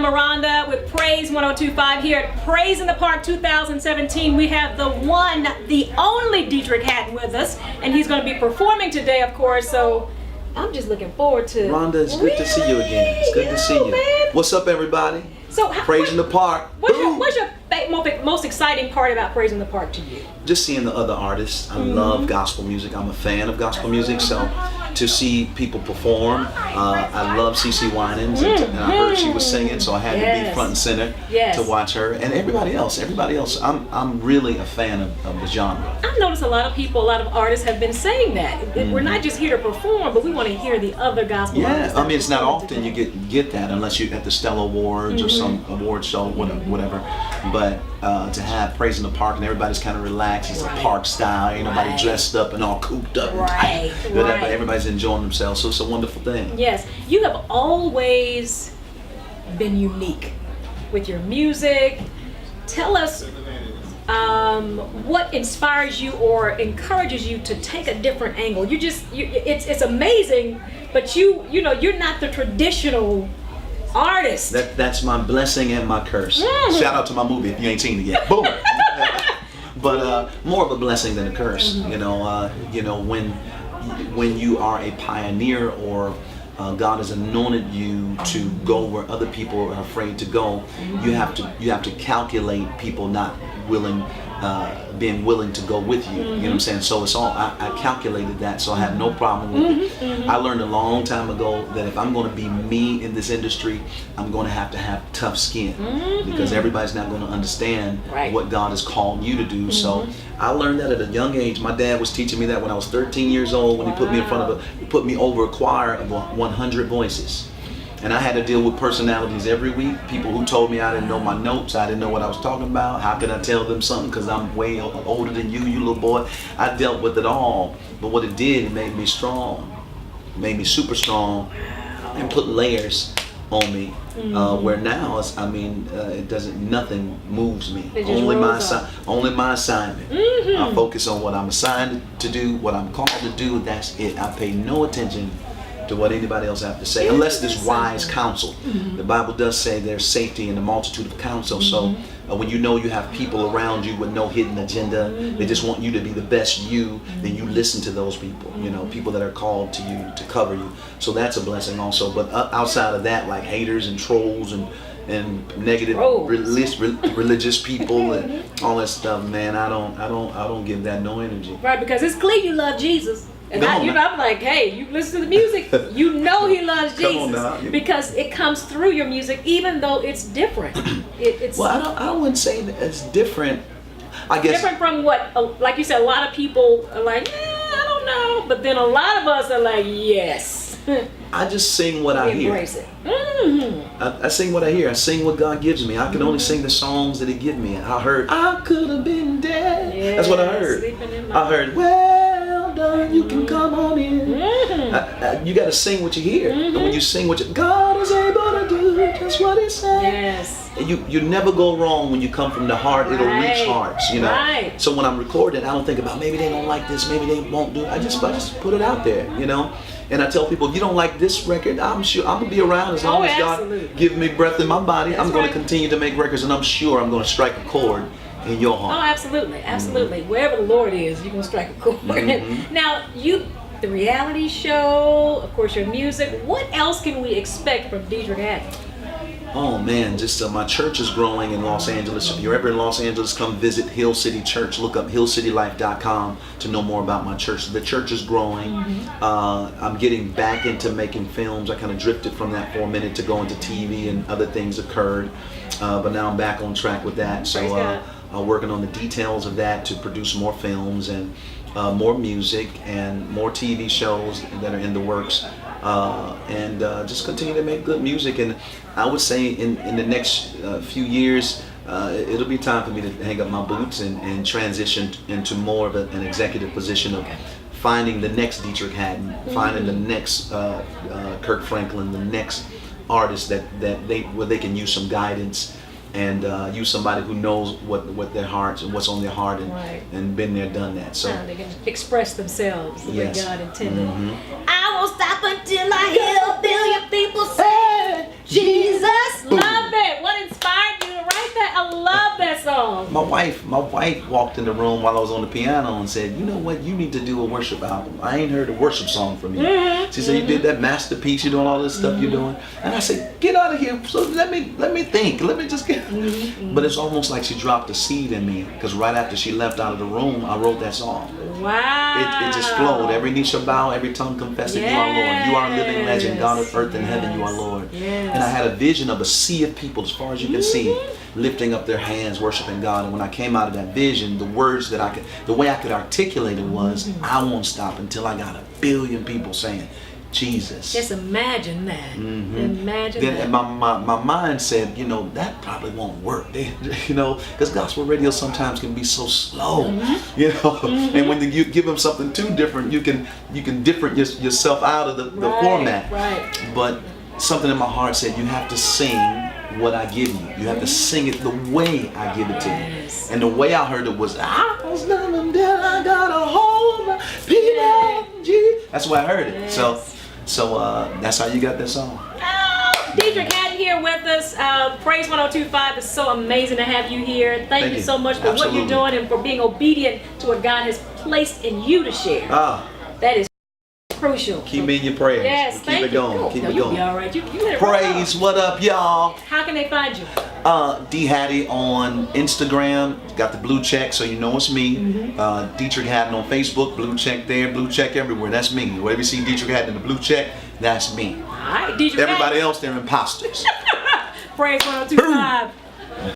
I'm Miranda with Praise 102.5 here at Praise in the Park 2017. We have the one, the only Deitrick Haddon with us, and he's going to be performing today, of course, so I'm just looking forward to it. Rhonda, it's good to see you again. It's good to see you. Man. What's up, everybody? So, Praise in the Park. What's your most exciting part about Praise in the Park to you? Just seeing the other artists. I love gospel music. I'm a fan of gospel music, so to see people perform, I love CeCe Winans, and I heard she was singing, so I had to be front and center to watch her, and everybody else. I'm really a fan of the genre. I've noticed a lot of people, a lot of artists have been saying that. We're not just here to perform, but we want to hear the other gospel artists. I mean, it's not often you get that unless you're at the Stella Awards or some award show, whatever. But to have Praise in the Park and everybody's kind of relaxed, it's a park style, ain't nobody dressed up and all cooped up and tight. Everybody's enjoying themselves, so it's a wonderful thing. Yes, you have always been unique with your music. Tell us what inspires you or encourages you to take a different angle. It's amazing, but you're not the traditional artist. That's my blessing and my curse. Shout out to my movie if you ain't seen it yet. Boom. But more of a blessing than a curse. When you are a pioneer or God has anointed you to go where other people are afraid to go, you have to calculate people not being willing to go with you. You know what I'm saying? So it's all I calculated that, so I have no problem with it. I learned a long time ago that if I'm going to be me in this industry, I'm going to have tough skin, because everybody's not going to understand what God has called you to do. So I learned that at a young age. My dad was teaching me that when I was 13 years old, when he put me over a choir of 100 voices. And I had to deal with personalities every week. People who told me I didn't know my notes, I didn't know what I was talking about. How could I tell them something because I'm way older than you little boy? I dealt with it all. But what it did, it made me strong. It made me super strong and put layers on me. Where now, it doesn't, nothing moves me. Only my assignment. I focus on what I'm assigned to do, what I'm called to do, that's it. I pay no attention to what anybody else have to say, unless there's wise counsel. The Bible does say there's safety in the multitude of counsel. So when you know you have people around you with no hidden agenda, they just want you to be the best you, then you listen to those people. People that are called to you to cover you. So that's a blessing also. But outside of that, like haters and trolls and negative religious people and all that stuff, man, I don't give that no energy. Right, because it's clear you love Jesus. And I'm like, hey, you listen to the music, you know he loves Jesus, because it comes through your music, even though it's different. I wouldn't say that it's different. I guess different from what, like you said, a lot of people are like, I don't know, but then a lot of us are like, yes. I just sing what I hear. Embrace it. I sing what I hear. I sing what God gives me. I can only sing the songs that He gives me. I heard, I could have been dead. Yes, that's what I heard. I heard, well done, you can come on in. You got to sing what you hear. And when you sing what God is able to do just what He said. Yes. You never go wrong when you come from the heart. It'll reach hearts, So when I'm recording, I don't think about maybe they don't like this, maybe they won't do it. I just put it out there, And I tell people, if you don't like this record, I'm sure I'm gonna be around as long as God give me breath in my body. I'm gonna continue to make records, and I'm sure I'm gonna strike a chord in your heart. Oh, absolutely. Wherever the Lord is, you're gonna strike a chord. Now, the reality show, of course, your music. What else can we expect from Deitrick Haddon? Oh man, just my church is growing in Los Angeles. If you're ever in Los Angeles, come visit Hill City Church. Look up hillcitylife.com to know more about my church. The church is growing. I'm getting back into making films. I kind of drifted from that for a minute to go into TV, and other things occurred. But now I'm back on track with that. So I'm working on the details of that to produce more films and more music and more TV shows that are in the works. And just continue to make good music. And I would say in the next few years, it'll be time for me to hang up my boots and transition into more of an executive position of finding the next Deitrick Haddon, finding the next Kirk Franklin, the next artist where they can use some guidance and use somebody who knows what their hearts and what's on their heart and been there, done that. So they can express themselves the way God intended. I won't stop until I hear a billion people say, Jesus, love song? My wife walked in the room while I was on the piano and said, "You know what? You need to do a worship album. I ain't heard a worship song from you." She said, "You did that masterpiece. You're doing all this stuff you're doing." And I said, "Get out of here. So let me think. Let me just get." But it's almost like she dropped a seed in me, because right after she left out of the room, I wrote that song. Wow. It just flowed. Every knee shall bow, every tongue confess that you are Lord. You are a living legend, God of earth and heaven, you are Lord. Yes. And I had a vision of a sea of people, as far as you can see, lifting up their hands, worshiping God. And when I came out of that vision, the way I could articulate it was, I won't stop until I got 1 billion people saying, Jesus. Just imagine that. Imagine that. And my mind said, that probably won't work. Because gospel radio sometimes can be so slow, And when you give them something too different, you can different yourself out of the format. Right. But something in my heart said, you have to sing what I give you. You have to sing it the way I give it to you. And the way I heard it was, I was down until I got a hold of Peter. That's the way I heard it. So that's how you got that song. Deitrick Haddon here with us. Praise 102.5 is so amazing to have you here. Thank you so much for what you're doing and for being obedient to what God has placed in you to share. That is crucial. Keep me in your prayers. Yes, Keep it going. Keep it going. You'll be all right. You let it Praise, what up, y'all? How can they find you? D Hattie on Instagram, got the blue check, so you know it's me. Deitrick Haddon on Facebook, blue check there, blue check everywhere. That's me. Wherever you see Deitrick Haddon in the blue check, that's me. All right, Deitrick Everybody Haddon. else, they're imposters. Praise 102.5.